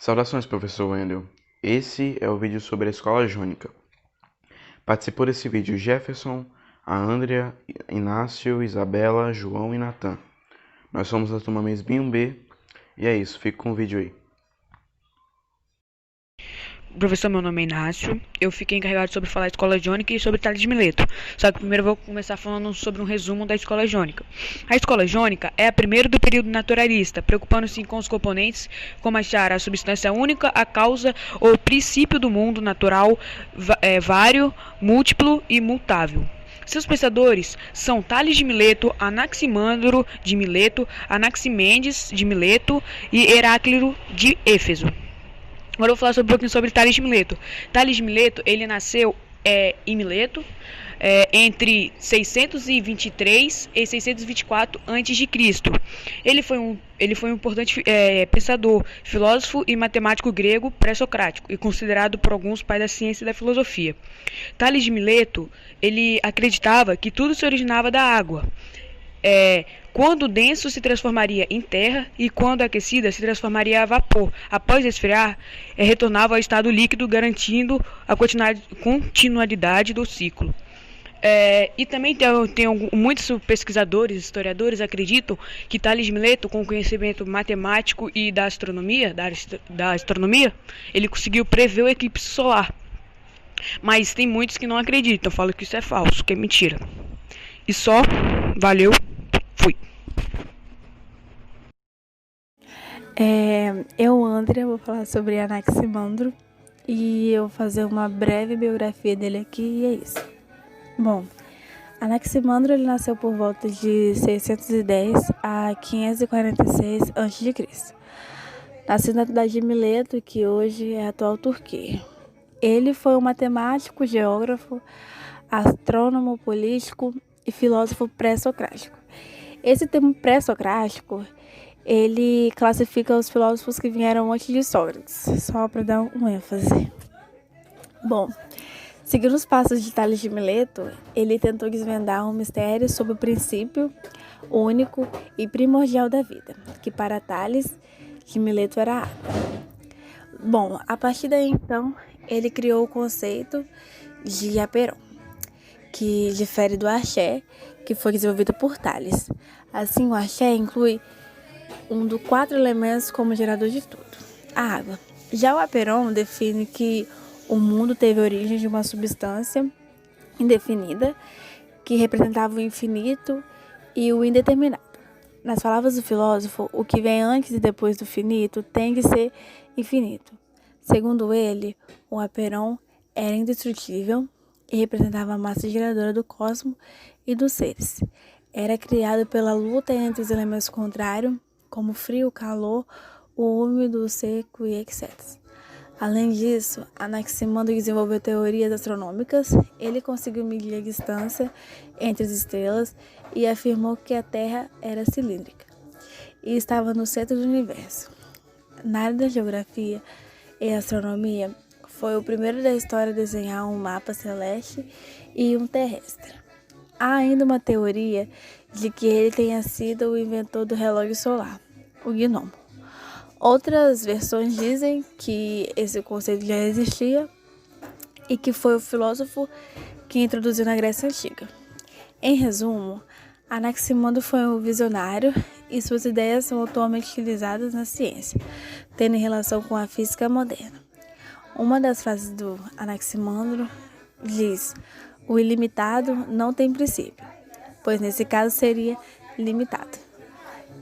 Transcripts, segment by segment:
Saudações, professor Wendel. Esse é o vídeo sobre a escola jônica. Participou desse vídeo Jefferson, a Andrea, Inácio, Isabela, João e Natan. Nós somos da turma mês B e é isso, fica com o vídeo aí. Professor, meu nome é Inácio. Eu fiquei encarregado sobre falar a escola jônica e sobre Tales de Mileto. Só que primeiro eu vou começar falando sobre um resumo da escola jônica. A escola jônica é a primeira do período naturalista, preocupando-se com os componentes, como achar a substância única, a causa ou princípio do mundo natural, vário, múltiplo e mutável. Seus pensadores são Tales de Mileto, Anaximandro de Mileto, Anaximenes de Mileto e Heráclito de Éfeso. Agora eu vou falar um pouquinho sobre Tales de Mileto. Tales de Mileto, ele nasceu em Mileto entre 623 e 624 a.C. Ele foi um importante pensador, filósofo e matemático grego pré-socrático e considerado por alguns pai da ciência e da filosofia. Tales de Mileto, ele acreditava que tudo se originava da água. Quando denso se transformaria em terra e quando aquecida se transformaria a vapor. Após esfriar, retornava ao estado líquido, garantindo a continuidade do ciclo. E também muitos pesquisadores, historiadores acreditam que Tales de Mileto, com conhecimento matemático e da astronomia, da astronomia, ele conseguiu prever o eclipse solar. Mas tem muitos que não acreditam, falam que isso é falso, que é mentira. E só, valeu, fui. Eu, Andrea, vou falar sobre Anaximandro e eu vou fazer uma breve biografia dele aqui e é isso. Bom, Anaximandro ele nasceu por volta de 610 a 546 a.C. Nasceu na cidade de Mileto, que hoje é a atual Turquia. Ele foi um matemático, geógrafo, astrônomo, político e filósofo pré-socrático. Esse termo pré-socrático ele classifica os filósofos que vieram antes de Sócrates, só para dar um ênfase. Bom, seguindo os passos de Tales de Mileto, ele tentou desvendar um mistério sobre o princípio único e primordial da vida, que para Tales de Mileto era a água. Bom, a partir daí então, ele criou o conceito de Aperon, que difere do axé, que foi desenvolvido por Tales. Assim, o axé inclui um dos 4 elementos como gerador de tudo, a água. Já o Aperon define que o mundo teve origem de uma substância indefinida que representava o infinito e o indeterminado. Nas palavras do filósofo, o que vem antes e depois do finito tem que ser infinito. Segundo ele, o Aperon era indestrutível e representava a massa geradora do cosmos e dos seres. Era criado pela luta entre os elementos contrários, como o frio, o calor, o úmido, o seco e etc. Além disso, Anaximandro desenvolveu teorias astronômicas. Ele conseguiu medir a distância entre as estrelas e afirmou que a Terra era cilíndrica e estava no centro do universo. Na área da geografia e astronomia, foi o primeiro da história a desenhar um mapa celeste e um terrestre. Há ainda uma teoria de que ele tenha sido o inventor do relógio solar, o gnomo. Outras versões dizem que esse conceito já existia e que foi o filósofo que introduziu na Grécia Antiga. Em resumo, Anaximandro foi um visionário e suas ideias são atualmente utilizadas na ciência, tendo relação com a física moderna. Uma das frases do Anaximandro diz: o ilimitado não tem princípio, pois nesse caso seria limitado.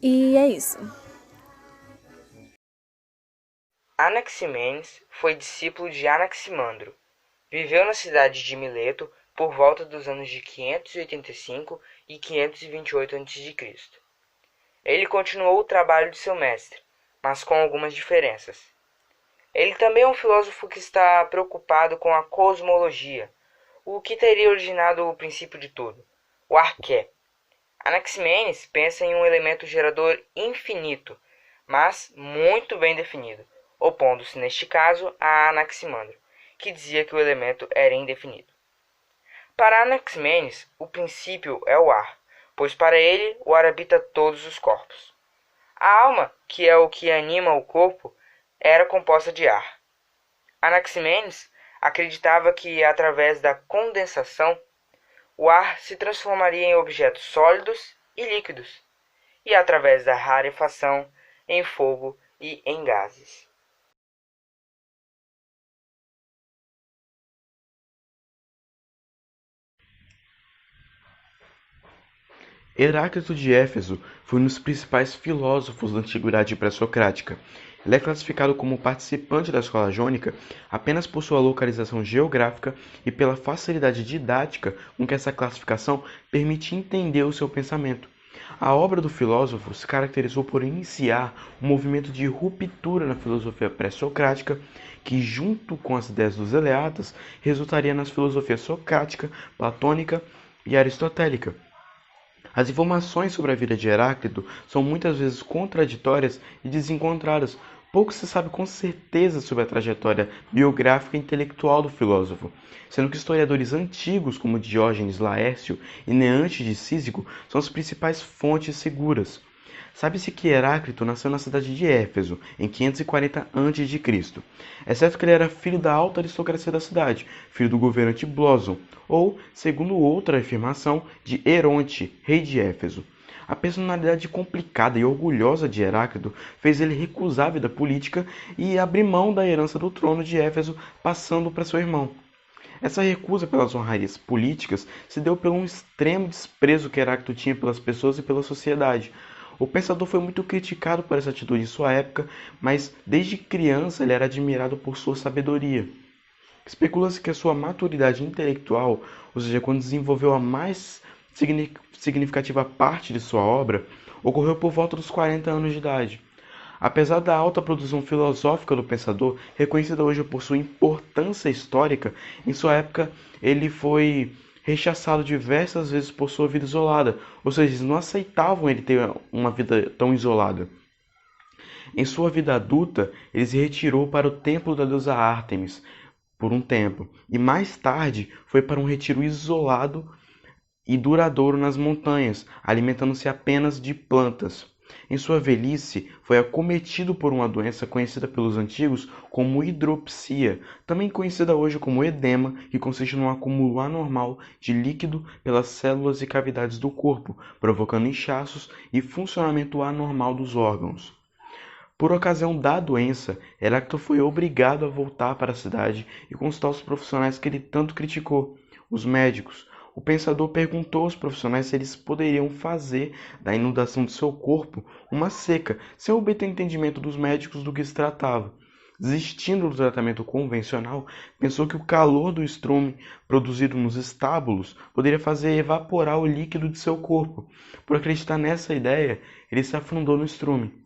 E é isso. Anaximenes foi discípulo de Anaximandro. Viveu na cidade de Mileto por volta dos anos de 585 e 528 a.C. Ele continuou o trabalho de seu mestre, mas com algumas diferenças. Ele também é um filósofo que está preocupado com a cosmologia, o que teria originado o princípio de tudo, o arqué. Anaximenes pensa em um elemento gerador infinito, mas muito bem definido, opondo-se neste caso a Anaximandro, que dizia que o elemento era indefinido. Para Anaximenes, o princípio é o ar, pois para ele o ar habita todos os corpos. A alma, que é o que anima o corpo, era composta de ar. Anaximenes acreditava que, através da condensação, o ar se transformaria em objetos sólidos e líquidos, e através da rarefação, em fogo e em gases. Heráclito de Éfeso foi um dos principais filósofos da antiguidade pré-socrática. Ele é classificado como participante da escola jônica apenas por sua localização geográfica e pela facilidade didática com que essa classificação permite entender o seu pensamento. A obra do filósofo se caracterizou por iniciar um movimento de ruptura na filosofia pré-socrática que, junto com as ideias dos eleatas, resultaria nas filosofias socrática, platônica e aristotélica. As informações sobre a vida de Heráclito são muitas vezes contraditórias e desencontradas. Pouco se sabe com certeza sobre a trajetória biográfica e intelectual do filósofo, sendo que historiadores antigos como Diógenes Laércio e Neante de Císico são as principais fontes seguras. Sabe-se que Heráclito nasceu na cidade de Éfeso, em 540 a.C., exceto que ele era filho da alta aristocracia da cidade, filho do governante Blóson, ou, segundo outra afirmação, de Heronte, rei de Éfeso. A personalidade complicada e orgulhosa de Heráclito fez ele recusar a vida política e abrir mão da herança do trono de Éfeso, passando para seu irmão. Essa recusa pelas honrarias políticas se deu pelo um extremo desprezo que Heráclito tinha pelas pessoas e pela sociedade. O pensador foi muito criticado por essa atitude em sua época, mas desde criança ele era admirado por sua sabedoria. Especula-se que a sua maturidade intelectual, ou seja, quando desenvolveu a mais significativa parte de sua obra, ocorreu por volta dos 40 anos de idade. Apesar da alta produção filosófica do pensador, reconhecida hoje por sua importância histórica, em sua época ele foi rechaçado diversas vezes por sua vida isolada, ou seja, eles não aceitavam ele ter uma vida tão isolada. Em sua vida adulta, ele se retirou para o templo da deusa Ártemis por um tempo, e mais tarde foi para um retiro isolado e duradouro nas montanhas, alimentando-se apenas de plantas. Em sua velhice, foi acometido por uma doença conhecida pelos antigos como hidropsia, também conhecida hoje como edema, que consiste num acúmulo anormal de líquido pelas células e cavidades do corpo, provocando inchaços e funcionamento anormal dos órgãos. Por ocasião da doença, Heráclito foi obrigado a voltar para a cidade e consultar os profissionais que ele tanto criticou, os médicos. O pensador perguntou aos profissionais se eles poderiam fazer da inundação de seu corpo uma seca, sem obter entendimento dos médicos do que se tratava. Desistindo do tratamento convencional, pensou que o calor do estrume produzido nos estábulos poderia fazer evaporar o líquido de seu corpo. Por acreditar nessa ideia, ele se afundou no estrume.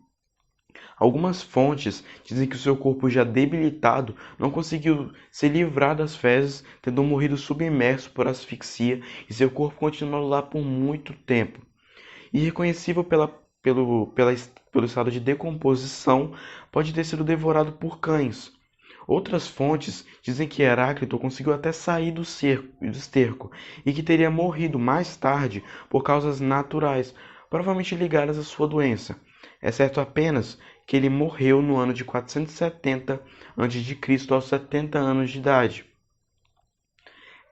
Algumas fontes dizem que o seu corpo já debilitado não conseguiu se livrar das fezes, tendo morrido submerso por asfixia, e seu corpo continuou lá por muito tempo. Irreconhecível pelo estado de decomposição, pode ter sido devorado por cães. Outras fontes dizem que Heráclito conseguiu até sair do esterco e que teria morrido mais tarde por causas naturais, provavelmente ligadas à sua doença. É certo apenas que ele morreu no ano de 470 a.C. aos 70 anos de idade.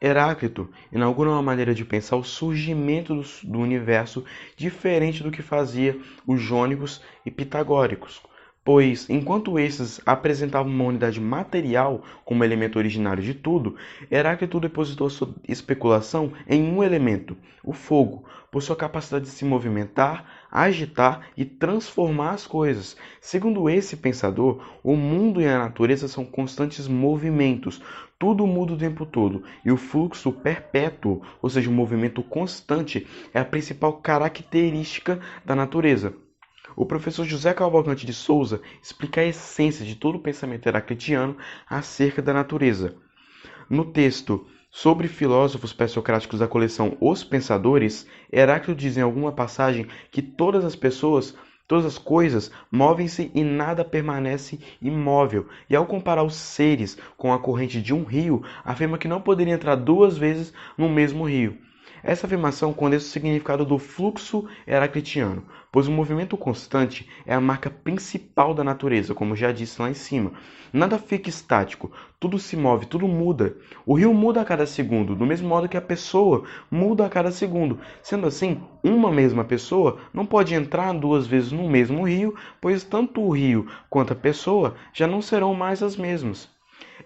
Heráclito inaugura uma maneira de pensar o surgimento do universo diferente do que fazia os jônicos e pitagóricos, pois, enquanto esses apresentavam uma unidade material como elemento originário de tudo, Heráclito depositou sua especulação em um elemento, o fogo, por sua capacidade de se movimentar, agitar e transformar as coisas. Segundo esse pensador, o mundo e a natureza são constantes movimentos, tudo muda o tempo todo, e o fluxo perpétuo, ou seja, o movimento constante, é a principal característica da natureza. O professor José Cavalcante de Souza explica a essência de todo o pensamento heraclitiano acerca da natureza. No texto Sobre filósofos pré-socráticos da coleção Os Pensadores, Heráclito diz em alguma passagem que todas as coisas movem-se e nada permanece imóvel, e ao comparar os seres com a corrente de um rio, afirma que não poderia entrar duas vezes no mesmo rio. Essa afirmação condensa o significado do fluxo heraclitiano, pois o movimento constante é a marca principal da natureza, como já disse lá em cima. Nada fica estático, tudo se move, tudo muda. O rio muda a cada segundo, do mesmo modo que a pessoa muda a cada segundo. Sendo assim, uma mesma pessoa não pode entrar duas vezes no mesmo rio, pois tanto o rio quanto a pessoa já não serão mais as mesmas.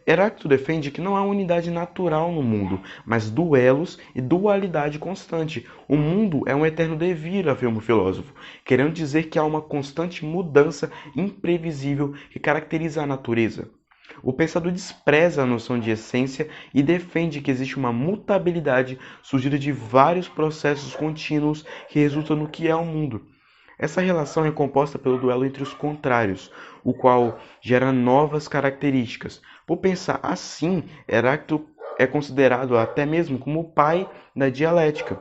Heráclito defende que não há unidade natural no mundo, mas duelos e dualidade constante. O mundo é um eterno devir, afirma o filósofo, querendo dizer que há uma constante mudança imprevisível que caracteriza a natureza. O pensador despreza a noção de essência e defende que existe uma mutabilidade surgida de vários processos contínuos que resultam no que é o mundo. Essa relação é composta pelo duelo entre os contrários, o qual gera novas características. Por pensar assim, Heráclito é considerado até mesmo como o pai da dialética.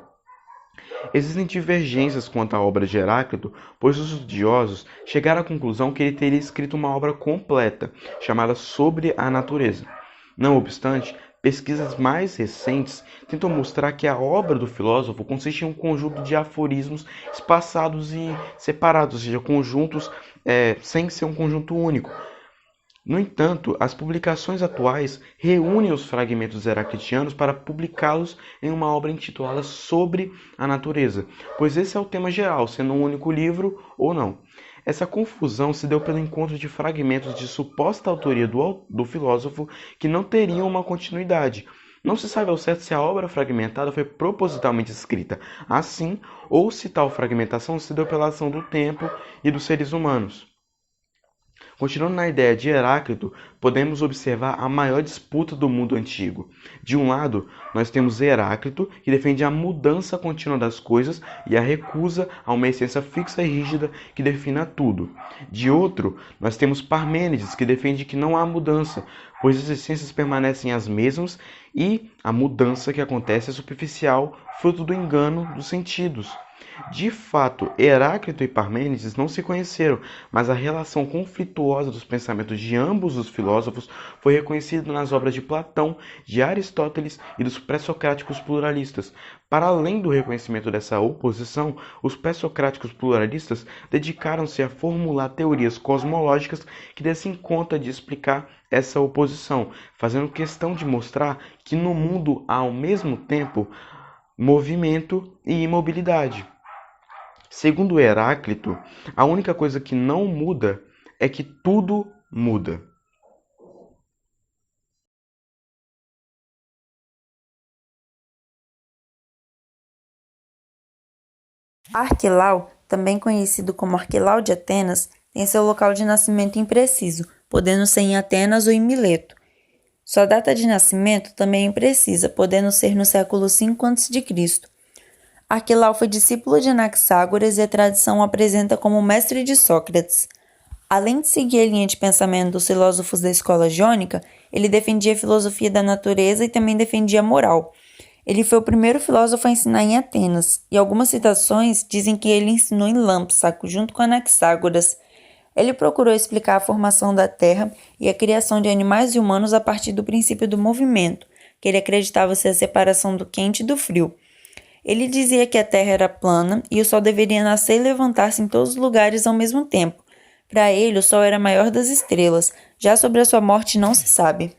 Existem divergências quanto à obra de Heráclito, pois os estudiosos chegaram à conclusão que ele teria escrito uma obra completa, chamada Sobre a Natureza. Não obstante, pesquisas mais recentes tentam mostrar que a obra do filósofo consiste em um conjunto de aforismos espaçados e separados, ou seja, conjuntos sem ser um conjunto único. No entanto, as publicações atuais reúnem os fragmentos heraclitianos para publicá-los em uma obra intitulada Sobre a Natureza, pois esse é o tema geral, sendo um único livro ou não. Essa confusão se deu pelo encontro de fragmentos de suposta autoria do filósofo que não teriam uma continuidade. Não se sabe ao certo se a obra fragmentada foi propositalmente escrita assim ou se tal fragmentação se deu pela ação do tempo e dos seres humanos. Continuando na ideia de Heráclito, podemos observar a maior disputa do mundo antigo. De um lado, nós temos Heráclito, que defende a mudança contínua das coisas e a recusa a uma essência fixa e rígida que defina tudo. De outro, nós temos Parmênides, que defende que não há mudança, pois as essências permanecem as mesmas e a mudança que acontece é superficial, fruto do engano dos sentidos. De fato, Heráclito e Parmênides não se conheceram, mas a relação conflituosa dos pensamentos de ambos os filósofos foi reconhecida nas obras de Platão, de Aristóteles e dos pré-socráticos pluralistas. Para além do reconhecimento dessa oposição, os pré-socráticos pluralistas dedicaram-se a formular teorias cosmológicas que dessem conta de explicar essa oposição, fazendo questão de mostrar que no mundo há ao mesmo tempo movimento e imobilidade. Segundo Heráclito, a única coisa que não muda é que tudo muda. Arquelau, também conhecido como Arquelau de Atenas, tem seu local de nascimento impreciso, podendo ser em Atenas ou em Mileto. Sua data de nascimento também é imprecisa, podendo ser no século V a.C. Arquelau foi discípulo de Anaxágoras e a tradição o apresenta como mestre de Sócrates. Além de seguir a linha de pensamento dos filósofos da escola jônica, ele defendia a filosofia da natureza e também defendia a moral. Ele foi o primeiro filósofo a ensinar em Atenas, e algumas citações dizem que ele ensinou em Lampsaco, junto com Anaxágoras. Ele procurou explicar a formação da Terra e a criação de animais e humanos a partir do princípio do movimento, que ele acreditava ser a separação do quente e do frio. Ele dizia que a Terra era plana e o Sol deveria nascer e levantar-se em todos os lugares ao mesmo tempo. Para ele, o Sol era a maior das estrelas. Já sobre a sua morte não se sabe.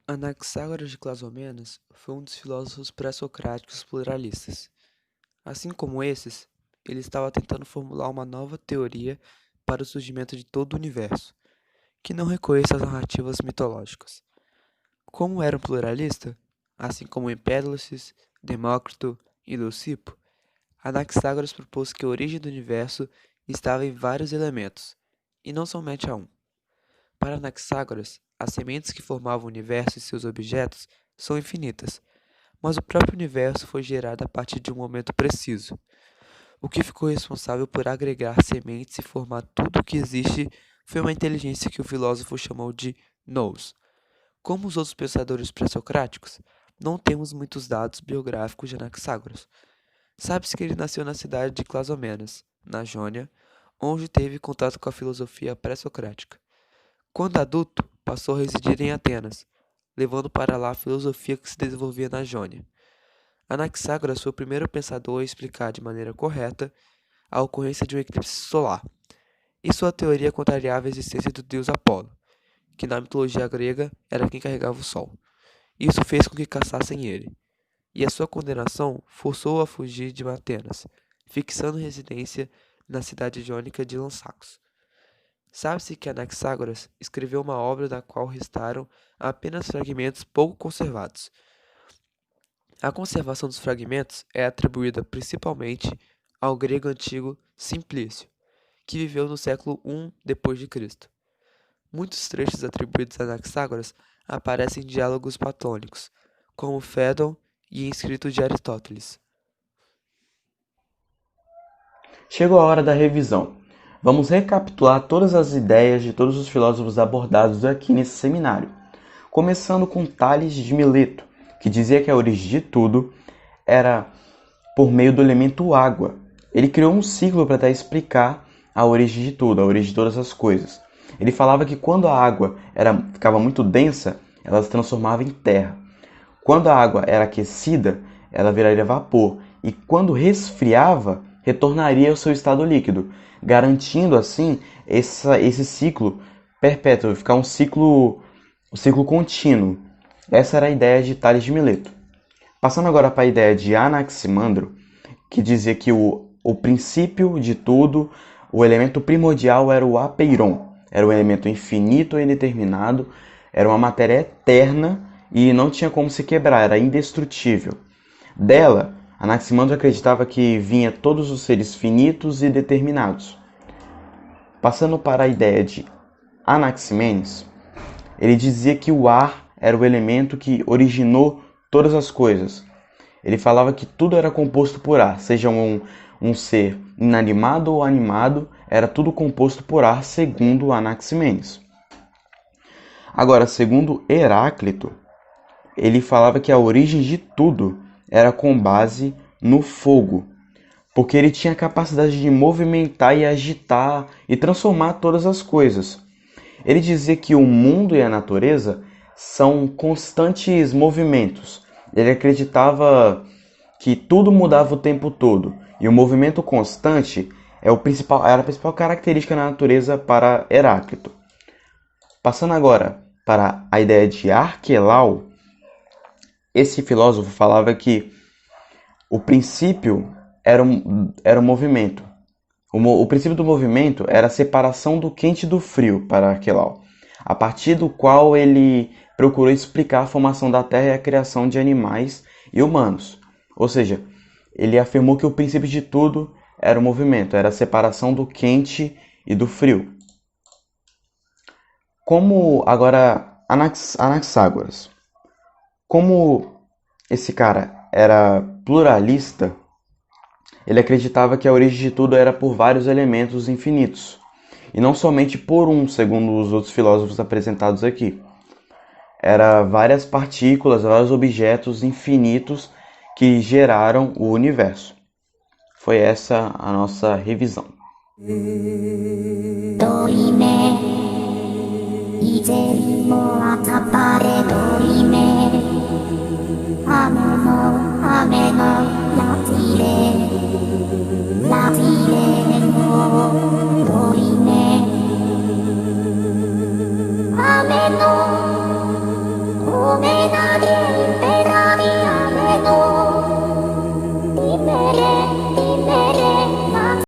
Anaxágoras de Clazomenas foi um dos filósofos pré-socráticos pluralistas. Assim como esses, ele estava tentando formular uma nova teoria para o surgimento de todo o universo, que não reconheça as narrativas mitológicas. Como era um pluralista, assim como Empédocles, Demócrito e Leucipo, Anaxágoras propôs que a origem do universo estava em vários elementos, e não somente a um. Para Anaxágoras, as sementes que formavam o universo e seus objetos são infinitas, mas o próprio universo foi gerado a partir de um momento preciso. O que ficou responsável por agregar sementes e formar tudo o que existe foi uma inteligência que o filósofo chamou de nous. Como os outros pensadores pré-socráticos, não temos muitos dados biográficos de Anaxágoras. Sabe-se que ele nasceu na cidade de Clazomenas, na Jônia, onde teve contato com a filosofia pré-socrática. Quando adulto, passou a residir em Atenas, levando para lá a filosofia que se desenvolvia na Jônia. Anaxágoras foi o primeiro pensador a explicar de maneira correta a ocorrência de um eclipse solar, e sua teoria contrariava a existência do deus Apolo, que na mitologia grega era quem carregava o sol. Isso fez com que caçassem ele, e a sua condenação forçou-o a fugir de Atenas, fixando residência na cidade jônica de Lansacos. Sabe-se que Anaxágoras escreveu uma obra da qual restaram apenas fragmentos pouco conservados. A conservação dos fragmentos é atribuída principalmente ao grego antigo Simplício, que viveu no século I d.C. Muitos trechos atribuídos a Anaxágoras aparecem em diálogos platônicos, como Fédon e em escritos de Aristóteles. Chegou a hora da revisão. Vamos recapitular todas as ideias de todos os filósofos abordados aqui nesse seminário, começando com Tales de Mileto, que dizia que a origem de tudo era por meio do elemento água. Ele criou um ciclo para explicar a origem de tudo, a origem de todas as coisas. Ele falava que quando a água ficava muito densa, ela se transformava em terra. Quando a água era aquecida, ela viraria vapor. E quando resfriava, retornaria ao seu estado líquido, garantindo assim esse ciclo perpétuo, ficar um ciclo contínuo. Essa era a ideia de Tales de Mileto. Passando agora para a ideia de Anaximandro, que dizia que o princípio de tudo, o elemento primordial era o apeiron, era um elemento infinito e indeterminado, era uma matéria eterna e não tinha como se quebrar, era indestrutível. Dela, Anaximandro acreditava que vinha todos os seres finitos e determinados. Passando para a ideia de Anaximenes, ele dizia que o ar era o elemento que originou todas as coisas. Ele falava que tudo era composto por ar, seja um ser inanimado ou animado, era tudo composto por ar, segundo Anaximenes. Agora, segundo Heráclito, ele falava que a origem de tudo era com base no fogo, porque ele tinha a capacidade de movimentar e agitar e transformar todas as coisas. Ele dizia que o mundo e a natureza são constantes movimentos. Ele acreditava que tudo mudava o tempo todo, e o movimento constante era a principal característica da natureza para Heráclito. Passando agora para a ideia de Arquelau, esse filósofo falava que o princípio era o movimento. O princípio do movimento era a separação do quente e do frio para Arquelau, a partir do qual ele procurou explicar a formação da Terra e a criação de animais e humanos. Ou seja, ele afirmou que o princípio de tudo era o movimento, era a separação do quente e do frio. Como agora Anaxágoras, como esse cara era pluralista, ele acreditava que a origem de tudo era por vários elementos infinitos, e não somente por um, segundo os outros filósofos apresentados aqui. Era várias partículas, vários objetos infinitos que geraram o universo. Foi essa a nossa revisão. Amen.